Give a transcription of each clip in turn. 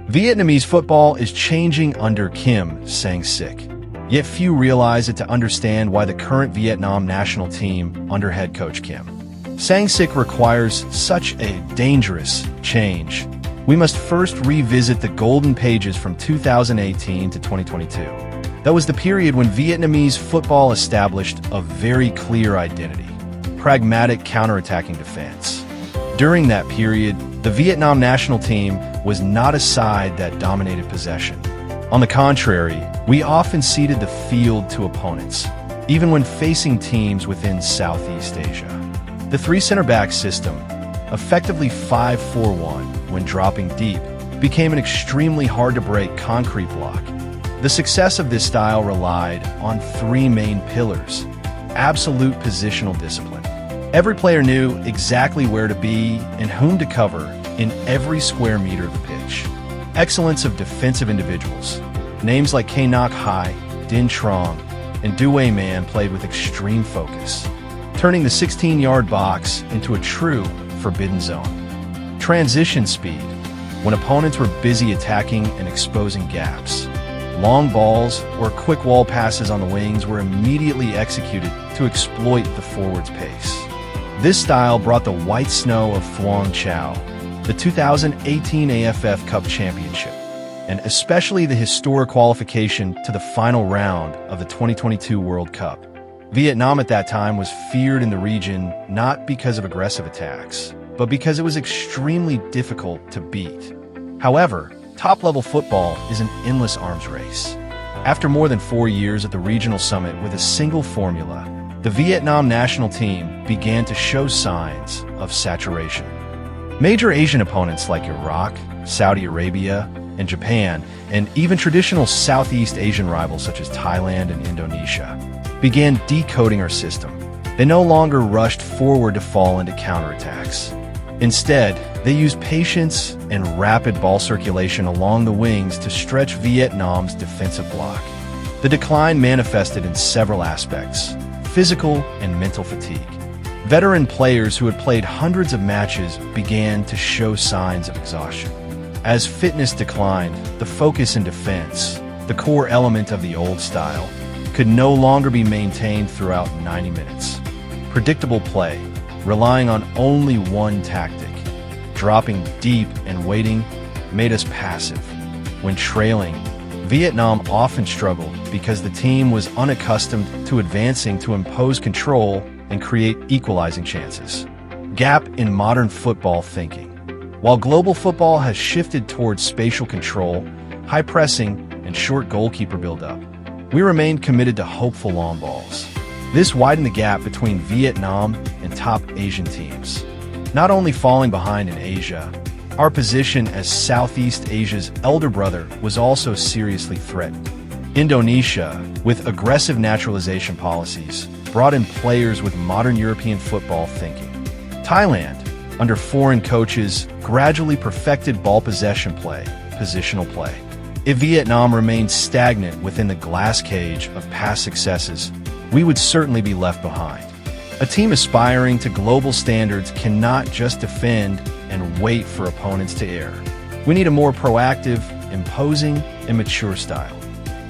Vietnamese football is changing under Kim Sang-sik. Yet few realize it to understand why the current Vietnam national team under head coach Kim Sang-sik requires such a dangerous change. We must first revisit the golden pages from 2018 to 2022. That was the period when Vietnamese football established a very clear identity: pragmatic counterattacking defense. During that period, the Vietnam national team was not a side that dominated possession. On the contrary, we often ceded the field to opponents, even when facing teams within Southeast Asia. The three center-back system, effectively 5-4-1 when dropping deep, became an extremely hard-to-break concrete block. The success of this style relied on three main pillars: absolute positional discipline. Every player knew exactly where to be and whom to cover in every square meter of the pitch. Excellence of defensive individuals. Names like K Ngoc Hai, Din Trong, and Du Wei Man played with extreme focus, turning the 16-yard box into a true forbidden zone. Transition speed. When opponents were busy attacking and exposing gaps, long balls or quick wall passes on the wings were immediately executed to exploit the forward's pace. This style brought the white snow of Phuong Chau, the 2018 AFF Cup Championship, and especially the historic qualification to the final round of the 2022 World Cup. Vietnam at that time was feared in the region not because of aggressive attacks, but because it was extremely difficult to beat. However, top-level football is an endless arms race. After more than 4 years at the regional summit with a single formula, the Vietnam national team began to show signs of saturation. Major Asian opponents like Iraq, Saudi Arabia, and Japan, and even traditional Southeast Asian rivals such as Thailand and Indonesia, began decoding our system. They no longer rushed forward to fall into counterattacks. Instead, they used patience and rapid ball circulation along the wings to stretch Vietnam's defensive block. The decline manifested in several aspects: physical and mental fatigue. Veteran players who had played hundreds of matches began to show signs of exhaustion. As fitness declined, the focus in defense, the core element of the old style, could no longer be maintained throughout 90 minutes. Predictable play, relying on only one tactic, dropping deep and waiting, made us passive. When trailing, Vietnam often struggled because the team was unaccustomed to advancing to impose control and create equalizing chances. Gap in modern football thinking. While global football has shifted towards spatial control, high pressing, and short goalkeeper build-up, we remained committed to hopeful long balls. This widened the gap between Vietnam and top Asian teams. Not only falling behind in Asia, our position as Southeast Asia's elder brother was also seriously threatened. Indonesia, with aggressive naturalization policies, brought in players with modern European football thinking. Thailand, under foreign coaches, gradually perfected ball possession play, positional play. If Vietnam remained stagnant within the glass cage of past successes, we would certainly be left behind. A team aspiring to global standards cannot just defend and wait for opponents to err. We need a more proactive, imposing, and mature style.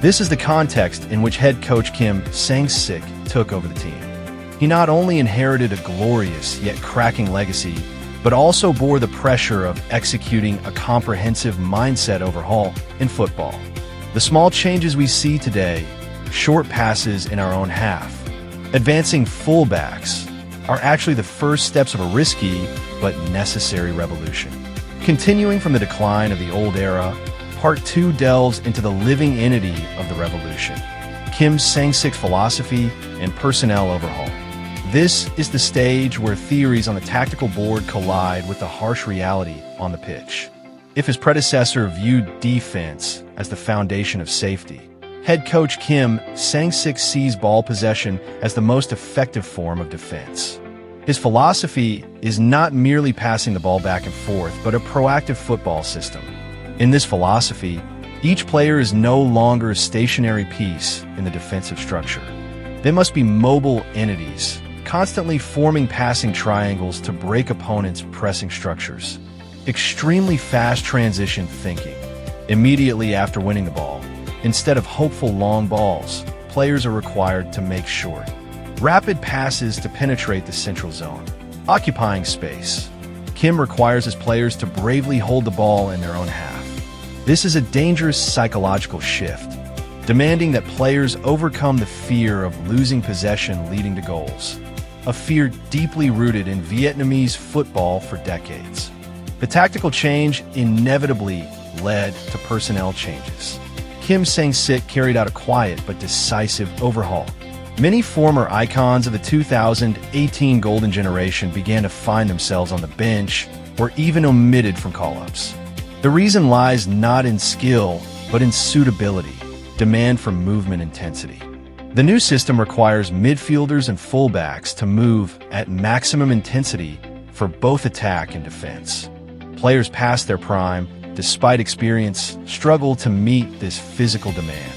This is the context in which head coach Kim Sang-sik took over the team. He not only inherited a glorious yet cracking legacy, but also bore the pressure of executing a comprehensive mindset overhaul in football. The small changes we see today, short passes in our own half, advancing fullbacks, are actually the first steps of a risky but necessary revolution. Continuing from the decline of the old era, Part 2 delves into the living entity of the revolution, Kim Sang-sik's philosophy and personnel overhaul. This is the stage where theories on the tactical board collide with the harsh reality on the pitch. If his predecessor viewed defense as the foundation of safety, head coach Kim Sang-sik sees ball possession as the most effective form of defense. His philosophy is not merely passing the ball back and forth, but a proactive football system. In this philosophy, each player is no longer a stationary piece in the defensive structure. They must be mobile entities, constantly forming passing triangles to break opponents' pressing structures. Extremely fast transition thinking. Immediately after winning the ball, instead of hopeful long balls, players are required to make short, rapid passes to penetrate the central zone, occupying space. Kim requires his players to bravely hold the ball in their own half. This is a dangerous psychological shift, demanding that players overcome the fear of losing possession leading to goals, a fear deeply rooted in Vietnamese football for decades. The tactical change inevitably led to personnel changes. Kim Sang-sik carried out a quiet but decisive overhaul. Many former icons of the 2018 Golden Generation began to find themselves on the bench or even omitted from call-ups. The reason lies not in skill, but in suitability, demand for movement intensity. The new system requires midfielders and fullbacks to move at maximum intensity for both attack and defense. Players past their prime, despite experience, struggle to meet this physical demand.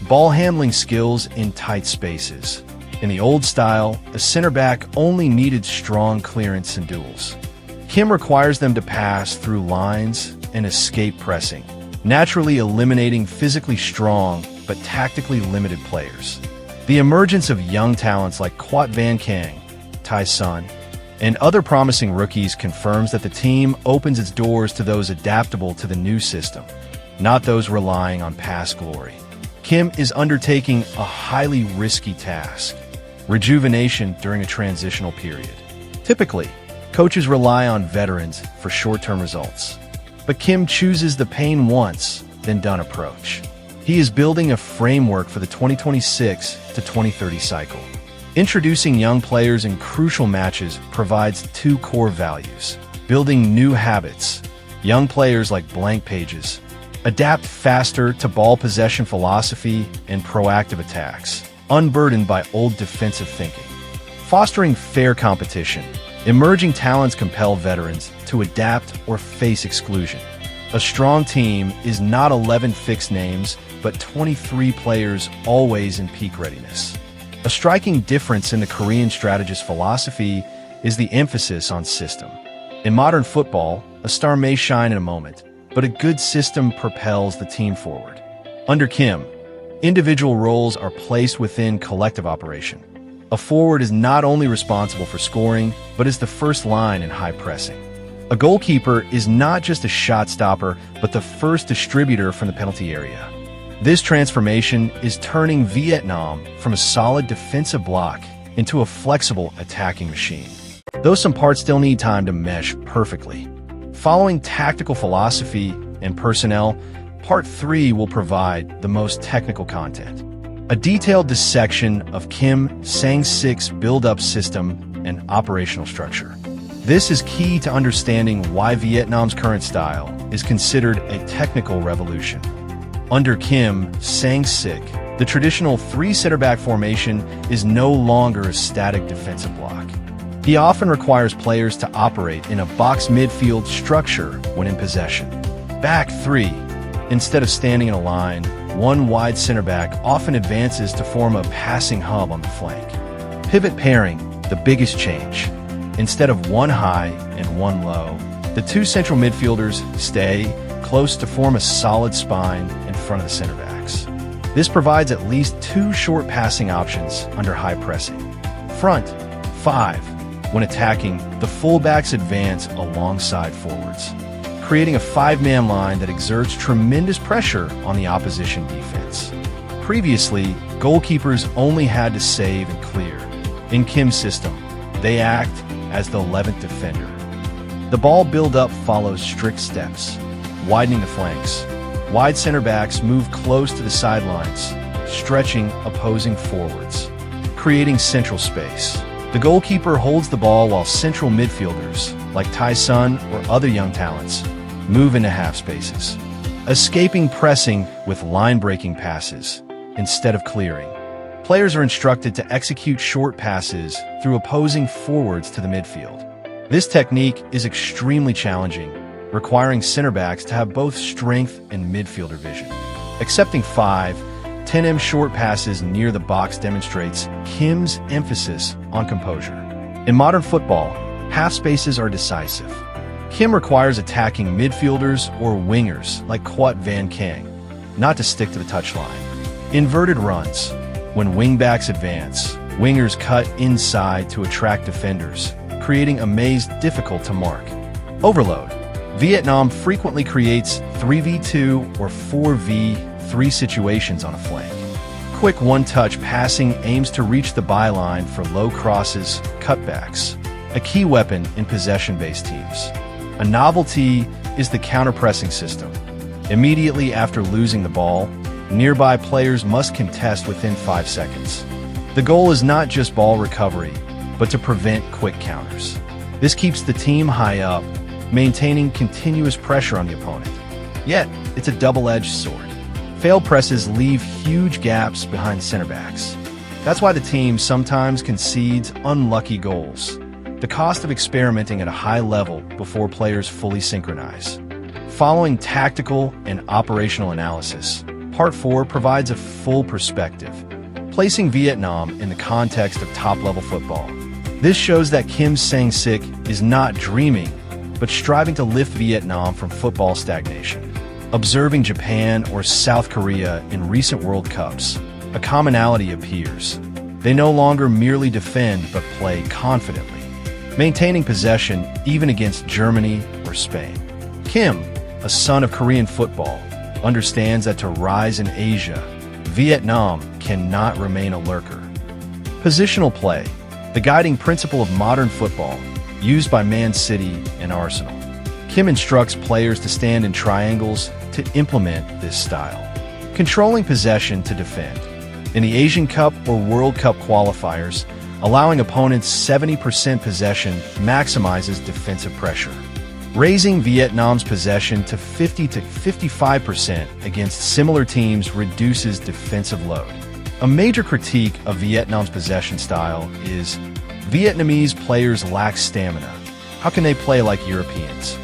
Ball handling skills in tight spaces. In the old style, a center back only needed strong clearance and duels. Kim requires them to pass through lines and escape pressing, naturally eliminating physically strong but tactically limited players. The emergence of young talents like Quat Van Kang, Tai Sun, and other promising rookies confirms that the team opens its doors to those adaptable to the new system, not those relying on past glory. Kim is undertaking a highly risky task: rejuvenation during a transitional period. Typically, coaches rely on veterans for short-term results. But Kim chooses the pain once, then done approach. He is building a framework for the 2026 to 2030 cycle. Introducing young players in crucial matches provides two core values: building new habits. Young players like blank pages adapt faster to ball possession philosophy and proactive attacks, unburdened by old defensive thinking. Fostering fair competition. Emerging talents compel veterans to adapt or face exclusion. A strong team is not 11 fixed names, but 23 players always in peak readiness. A striking difference in the Korean strategist philosophy is the emphasis on system. In modern football, a star may shine in a moment, but a good system propels the team forward. Under Kim, individual roles are placed within collective operation. A forward is not only responsible for scoring, but is the first line in high pressing. A goalkeeper is not just a shot stopper, but the first distributor from the penalty area. This transformation is turning Vietnam from a solid defensive block into a flexible attacking machine. Though some parts still need time to mesh perfectly. Following tactical philosophy and personnel, Part 3 will provide the most technical content. A detailed dissection of Kim Sang-sik's build-up system and operational structure. This is key to understanding why Vietnam's current style is considered a technical revolution. Under Kim Sang-sik, the traditional three center-back formation is no longer a static defensive block. He often requires players to operate in a box midfield structure when in possession. Back three. Instead of standing in a line, one wide center back often advances to form a passing hub on the flank. Pivot pairing, the biggest change. Instead of one high and one low, the two central midfielders stay close to form a solid spine in front of the center backs. This provides at least two short passing options under high pressing. Front, 5. When attacking, the fullbacks advance alongside forwards, creating a five-man line that exerts tremendous pressure on the opposition defense. Previously, goalkeepers only had to save and clear. In Kim's system, they act as the 11th defender. The ball build-up follows strict steps, widening the flanks. Wide center backs move close to the sidelines, stretching opposing forwards, creating central space. The goalkeeper holds the ball while central midfielders, like Tai Sun or other young talents, move into half spaces, escaping pressing with line-breaking passes instead of clearing. Players are instructed to execute short passes through opposing forwards to the midfield. This technique is extremely challenging, requiring center backs to have both strength and midfielder vision. Accepting 5-10 short passes near the box demonstrates Kim's emphasis on composure. In modern football, half spaces are decisive. Kim requires attacking midfielders or wingers like Quat Van Kang not to stick to the touchline. Inverted runs. When wingbacks advance, wingers cut inside to attract defenders, creating a maze difficult to mark. Overload. Vietnam frequently creates 3v2 or 4v3 situations on a flank. Quick one-touch passing aims to reach the byline for low crosses, cutbacks, a key weapon in possession-based teams. A novelty is the counter-pressing system. Immediately after losing the ball, nearby players must contest within 5 seconds. The goal is not just ball recovery, but to prevent quick counters. This keeps the team high up, maintaining continuous pressure on the opponent. Yet, it's a double-edged sword. Failed presses leave huge gaps behind center backs. That's why the team sometimes concedes unlucky goals. The cost of experimenting at a high level before players fully synchronize. Following tactical and operational analysis, Part 4 provides a full perspective, placing Vietnam in the context of top-level football. This shows that Kim Sang-sik is not dreaming, but striving to lift Vietnam from football stagnation. Observing Japan or South Korea in recent World Cups, a commonality appears. They no longer merely defend but play confidently, maintaining possession even against Germany or Spain. Kim, a son of Korean football, understands that to rise in Asia, Vietnam cannot remain a lurker. Positional play, the guiding principle of modern football, used by Man City and Arsenal. Kim instructs players to stand in triangles to implement this style, controlling possession to defend. In the Asian Cup or World Cup qualifiers, allowing opponents 70% possession maximizes defensive pressure. Raising Vietnam's possession to 50 to 55% against similar teams reduces defensive load. A major critique of Vietnam's possession style is Vietnamese players lack stamina. How can they play like Europeans?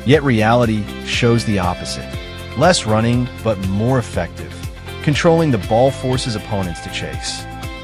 Yet reality shows the opposite. Less running, but more effective. Controlling the ball forces opponents to chase.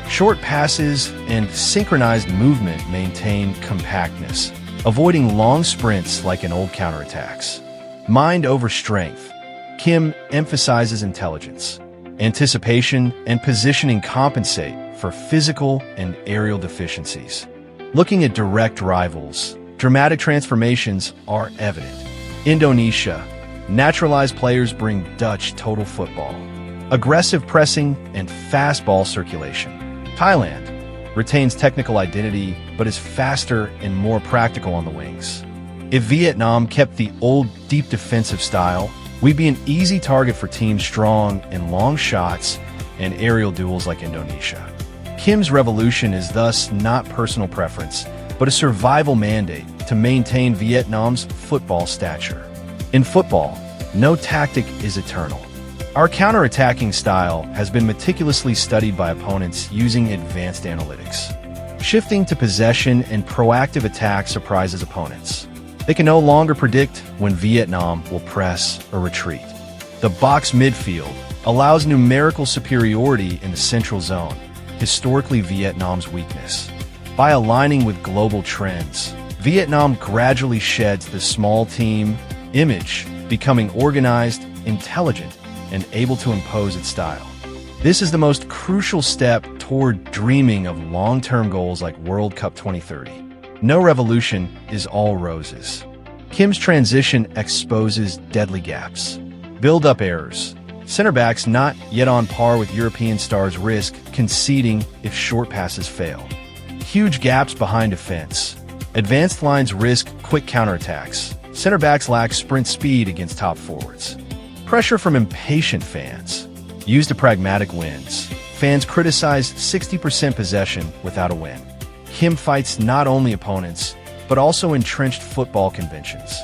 Short passes and synchronized movement maintain compactness, avoiding long sprints like in old counterattacks. Mind over strength. Kim emphasizes intelligence. Anticipation and positioning compensate for physical and aerial deficiencies. Looking at direct rivals, dramatic transformations are evident. Indonesia. Naturalized players bring Dutch total football. Aggressive pressing and fast ball circulation. Thailand retains technical identity but is faster and more practical on the wings. If Vietnam kept the old deep defensive style, we'd be an easy target for teams strong in long shots and aerial duels like Indonesia. Kim's revolution is thus not personal preference, but a survival mandate to maintain Vietnam's football stature. In football, no tactic is eternal. Our counterattacking style has been meticulously studied by opponents using advanced analytics. Shifting to possession and proactive attack surprises opponents. They can no longer predict when Vietnam will press or retreat. The box midfield allows numerical superiority in the central zone, historically Vietnam's weakness. By aligning with global trends, Vietnam gradually sheds the small team image, becoming organized, intelligent, and able to impose its style. This is the most crucial step toward dreaming of long-term goals like World Cup 2030. No revolution is all roses. Kim's transition exposes deadly gaps. Build-up errors. Center backs not yet on par with European stars risk conceding if short passes fail. Huge gaps behind defense. Advanced lines risk quick counterattacks. Center backs lack sprint speed against top forwards. Pressure from impatient fans. Used to pragmatic wins. Fans criticize 60% possession without a win. Kim fights not only opponents, but also entrenched football conventions.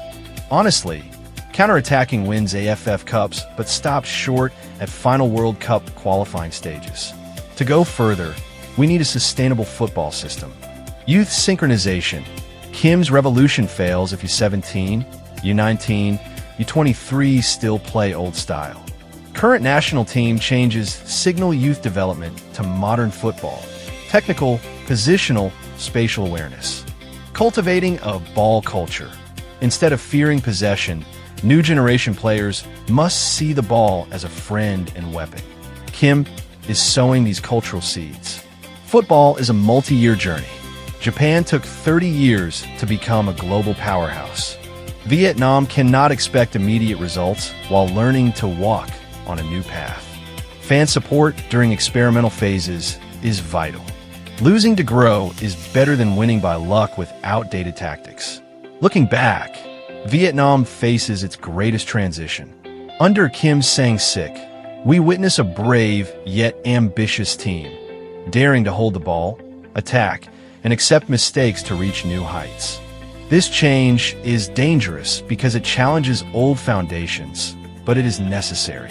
Honestly, counterattacking wins AFF Cups, but stops short at final World Cup qualifying stages. To go further, we need a sustainable football system. Youth synchronization. Kim's revolution fails if U17, U19, U23 still play old style. Current national team changes signal youth development to modern football. Technical, positional, spatial awareness. Cultivating a ball culture. Instead of fearing possession, new generation players must see the ball as a friend and weapon. Kim is sowing these cultural seeds. Football is a multi-year journey. Japan took 30 years to become a global powerhouse. Vietnam cannot expect immediate results while learning to walk on a new path. Fan support during experimental phases is vital. Losing to grow is better than winning by luck with outdated tactics. Looking back, Vietnam faces its greatest transition. Under Kim Sang-sik, we witness a brave yet ambitious team, daring to hold the ball, attack, and accept mistakes to reach new heights. This change is dangerous because it challenges old foundations, but it is necessary.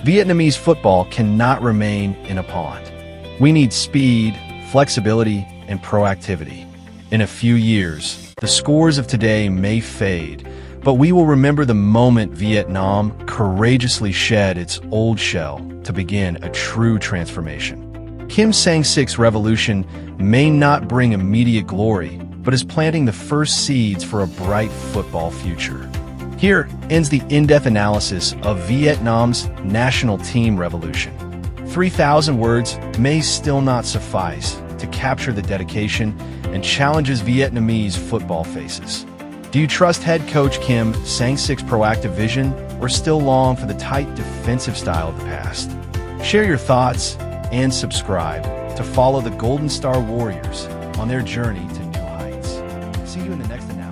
Vietnamese football cannot remain in a pond. We need speed, flexibility, and proactivity. In a few years, the scores of today may fade, but we will remember the moment Vietnam courageously shed its old shell to begin a true transformation. Kim Sang-sik's revolution may not bring immediate glory, but is planting the first seeds for a bright football future. Here ends the in-depth analysis of Vietnam's national team revolution. 3,000 words may still not suffice to capture the dedication and challenges Vietnamese football faces. Do you trust head coach Kim Sang-sik's proactive vision, or still long for the tight defensive style of the past? Share your thoughts and subscribe to follow the Golden Star Warriors on their journey to new heights. See you in the next analysis.